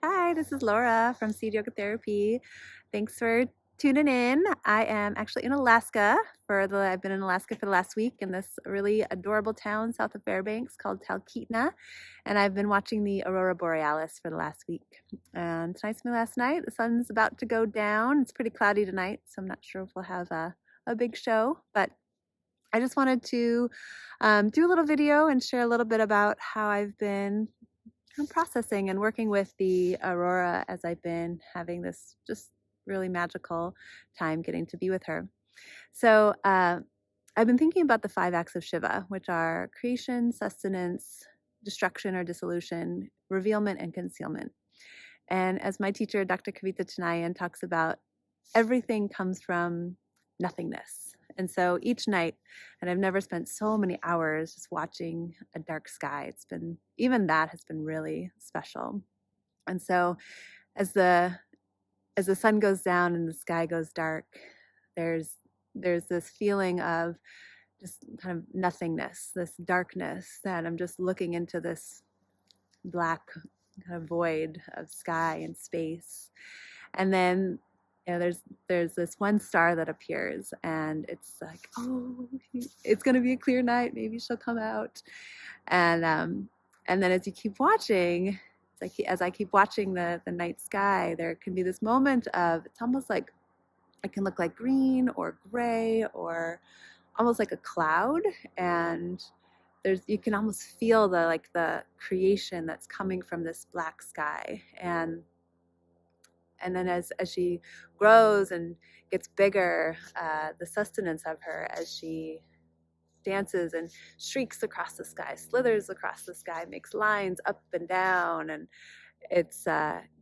Hi, this is Laura from Seed Yoga Therapy. Thanks for tuning in. I am actually in Alaska I've been in Alaska for the last week in this really adorable town south of Fairbanks called Talkeetna, and I've been watching the Aurora Borealis for the last week. And tonight's my last night. The sun's about to go down. It's pretty cloudy tonight, so I'm not sure if we'll have a big show, but I just wanted to do a little video and share a little bit about how I've been processing and working with the Aurora as I've been having this just really magical time getting to be with her. So I've been thinking about the 5 acts of Shiva, which are creation, sustenance, destruction or dissolution, revealment, and concealment. And as my teacher, Dr. Kavita Chanayan, talks about, everything comes from nothingness. And so each night, and I've never spent so many hours just watching a dark sky. Even that has been really special. And so as the sun goes down and the sky goes dark, there's this feeling of just kind of nothingness, this darkness, that I'm just looking into this black kind of void of sky and space. And then there's this one star that appears, and it's like, oh, it's gonna be a clear night. Maybe she'll come out. And then as you keep watching, it's like as I keep watching the night sky, there can be this moment of, it's almost like it can look like green or gray or almost like a cloud, and you can almost feel the creation that's coming from this black sky. And then as she grows and gets bigger, the sustenance of her as she dances and streaks across the sky, slithers across the sky, makes lines up and down, and it's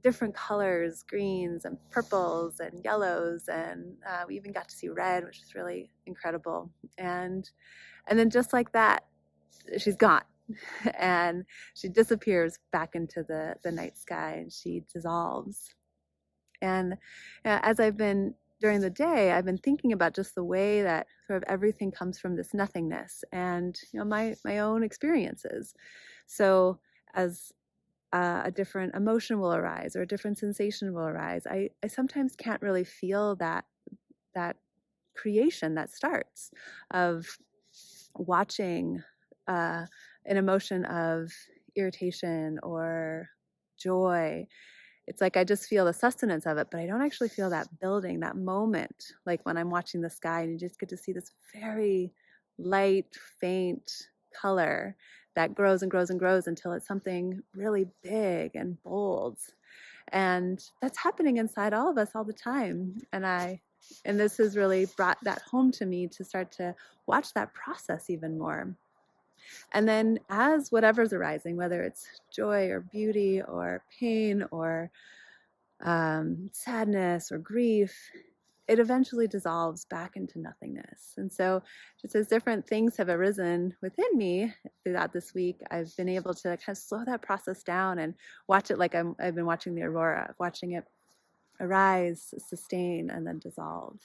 different colors, greens and purples and yellows, and we even got to see red, which is really incredible. And then just like that, she's gone. And she disappears back into the night sky, and she dissolves. And as I've been during the day, I've been thinking about just the way that sort of everything comes from this nothingness, and my own experiences. So as a different emotion will arise or a different sensation will arise, I sometimes can't really feel that creation that starts of watching an emotion of irritation or joy. It's like I just feel the sustenance of it, but I don't actually feel that building, that moment, like when I'm watching the sky and you just get to see this very light, faint color that grows and grows and grows until it's something really big and bold. And that's happening inside all of us all the time. And this has really brought that home to me to start to watch that process even more. And then as whatever's arising, whether it's joy or beauty or pain or sadness or grief, it eventually dissolves back into nothingness. And so just as different things have arisen within me throughout this week, I've been able to kind of slow that process down and watch it like I've been watching the aurora, watching it arise, sustain, and then dissolve.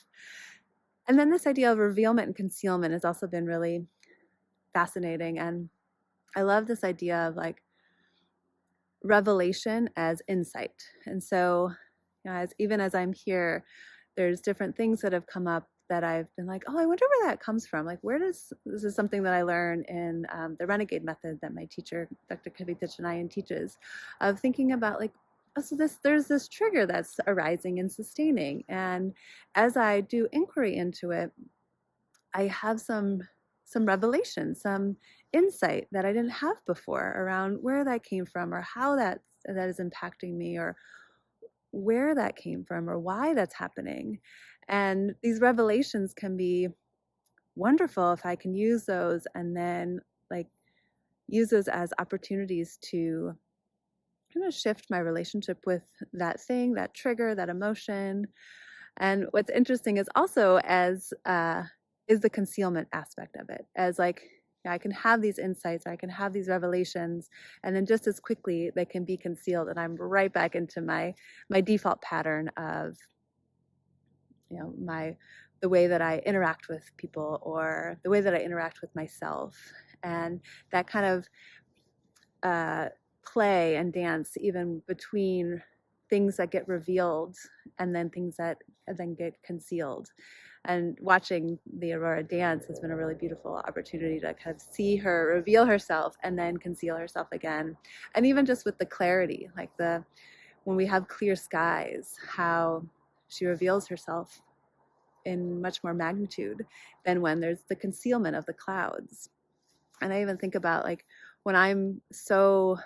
And then this idea of revealment and concealment has also been really fascinating. And I love this idea of like revelation as insight. And so, even as I'm here, there's different things that have come up that I've been like, oh, I wonder where that comes from. Like, this is something that I learned in the Renegade method that my teacher, Dr. Kavita Chanayan, teaches, of thinking about like, oh, so there's this trigger that's arising and sustaining. And as I do inquiry into it, I have some revelation, some insight that I didn't have before around where that came from, or how that is impacting me, or where that came from, or why that's happening. And these revelations can be wonderful if I can use those, and then like use those as opportunities to kind of shift my relationship with that thing, that trigger, that emotion. And what's interesting is also is the concealment aspect of it, as like, I can have these insights, I can have these revelations, and then just as quickly they can be concealed, and I'm right back into my default pattern of the way that I interact with people, or the way that I interact with myself. And that kind of play and dance even between things that get revealed and then things that then get concealed. And watching the Aurora dance has been a really beautiful opportunity to kind of see her reveal herself and then conceal herself again. And even just with the clarity, like when we have clear skies, how she reveals herself in much more magnitude than when there's the concealment of the clouds. And I even think about like when I'm so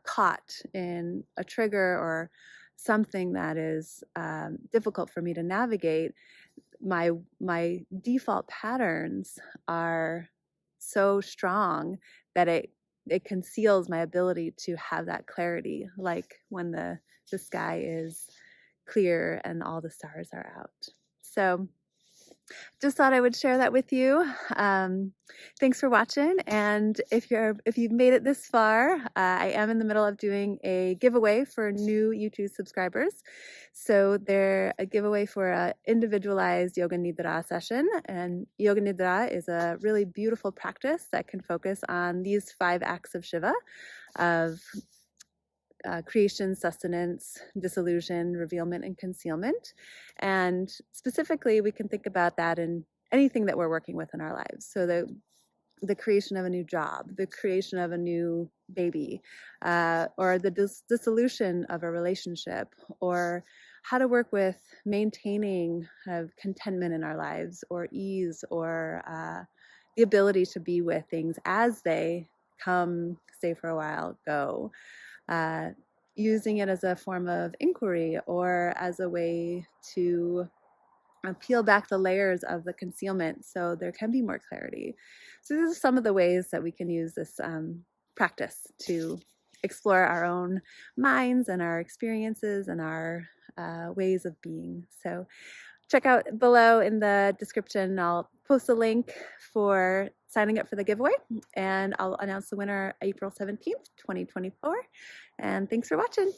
caught in a trigger or something that is difficult for me to navigate, my default patterns are so strong that it conceals my ability to have that clarity, like when the sky is clear and all the stars are out. So just thought I would share that with you. Thanks for watching, and if you've made it this far, I am in the middle of doing a giveaway for new YouTube subscribers. So they're a giveaway for an individualized Yoga Nidra session, and Yoga Nidra is a really beautiful practice that can focus on these 5 acts of Shiva, of creation, sustenance, dissolution, revealment, and concealment. And specifically, we can think about that in anything that we're working with in our lives. So the creation of a new job, the creation of a new baby, or the dissolution of a relationship, or how to work with maintaining contentment in our lives, or ease, or the ability to be with things as they come, stay for a while, go. Using it as a form of inquiry or as a way to peel back the layers of the concealment so there can be more clarity. So these are some of the ways that we can use this practice to explore our own minds and our experiences and our ways of being. So check out below in the description. I'll post a link for signing up for the giveaway, and I'll announce the winner April 17th, 2024. And thanks for watching.